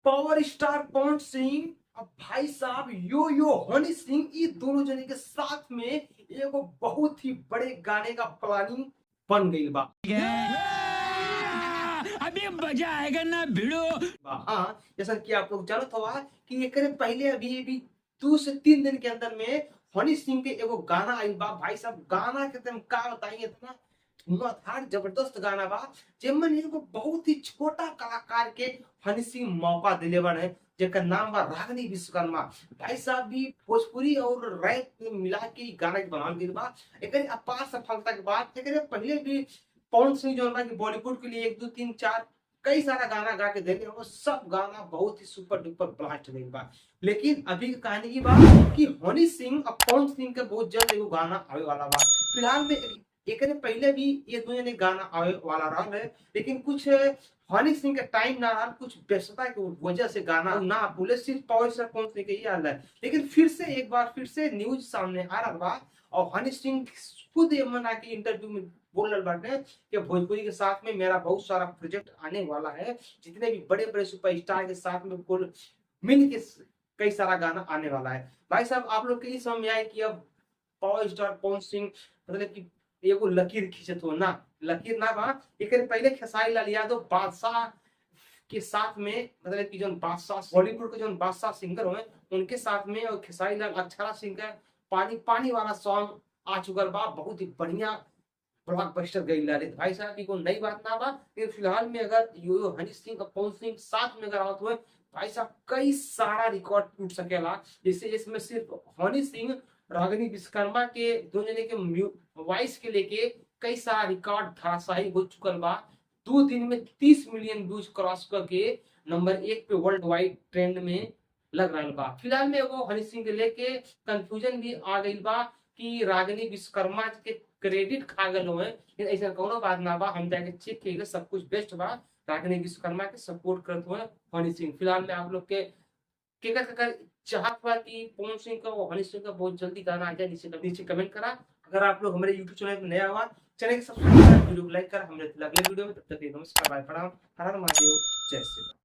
Power star Pawan Singh अब भाई साहब यो हनी सिंह ये दोनों जने के साथ में एगो बहुत ही बड़े गाने का प्लानिंग बन गई बा। अभी मजा आएगा ना भिड़ो। हाँ, जैसा कि आप लोग जानत हो कि एकरे पहले अभी 2 से 3 दिन के अंदर में हनी सिंह के एगो गाना आई बा। भाई साहब गाना के तुम का बताइए, इतना धुआंधार जबरदस्त गाना बा जेमन एगो बहुत ही छोटा कलाकार के हनी सिंह मौका दिले बने, जेकर नाम बा रागनी विश्वकर्मा। भाई साहब भी भोजपुरी और रैप में मिला के इ गाना के बनावल गइल बा। एकरे अपार सफलता के बाद एकरे पहले भी पवन सिंह जो बा कि बॉलीवुड के लिए 1 2 3 4 कई सारा गाना गा के देले, वो सब गाना बहुत ही सुपर डुपर ब्लास्ट गइल बा। लेकिन अभी की कहानी की बात कि हनी सिंह और पवन सिंह के बहुत जल्द एगो गाना आवे वाला बा। फिलहाल में एकरे पहले भी ये दोनों ने गाना आवे वाला रहा है, लेकिन कुछ हनी सिंह के टाइम ना रहा, कुछ व्यस्तता की वजह से गाना ना बोले, सिर्फ पावर स्टार पवन सिंह के ही आल है। लेकिन फिर से एक बार फिर से न्यूज सामने आ रहा बा और हनी सिंह खुद ये मना के इंटरव्यू में बोल रहे बाटे कि भोजपुरी के साथ में मेरा बहुत सारा प्रोजेक्ट आने वाला है, जितने भी बड़े बड़े सुपरस्टार के साथ में कुल मिल के कई सारा गाना आने वाला है। भाई साहब आप लोग के ये समझ में आए कि अब पावर स्टार पवन सिंह मतलब कि एगो लकीर खींचत हो ना, लकीर ना बा। एक पहले खेसारी लाल यादव बादशाह के साथ में मतलब कि जो बादशाह बॉलीवुड के जो बादशाह सिंगर हुए उनके साथ में, और खेसारी लाल अक्षरा सिंह का पानी पानी वाला सॉन्ग आ चुका बा, बहुत ही बढ़िया ब्लॉकबस्टर गई ला रही। भाई साहब की कोई नई बात ना बा, लेकिन फिलहाल में अगर यो हनी सिंह और पवन सिंह साथ में अगर आवत हुए, भाई साहब कई सारा रिकॉर्ड टूट सकेला। जैसे इसमें सिर्फ हनी सिंह रागिनी विश्वकर्मा के दोनों जने के वॉइस के लेके कई सारा रिकॉर्ड धराशायी हो चुकल बा। 2 दिन में 30 मिलियन व्यूज क्रॉस करके नंबर 1 पे वर्ल्ड वाइड ट्रेंड में लग रहा बा। फिलहाल में वो हनी सिंह के लेके कंफ्यूजन भी आ गई बा कि रागिनी विश्वकर्मा के क्रेडिट खा गए हुए, लेकिन ऐसा कोनो बात ना बा। हम जाके चेक किए सब कुछ बेस्ट बा, रागिनी विश्वकर्मा के सपोर्ट करते हुए हनी सिंह। फिलहाल में आप लोग के केकर चाहत बा कि पवन सिंह का और हनी सिंह का बहुत जल्दी गाना आ जाए, नीचे कमेंट करा। अगर आप लोग हमारे YouTube चैनल पर नया हुआ, चैनल को सब्सक्राइब करा, वीडियो को लाइक करा। हमने अगले वीडियो में, तब तक नमस्कार, बाय, प्रणाम, हर हर महादेव, जय श्री राम।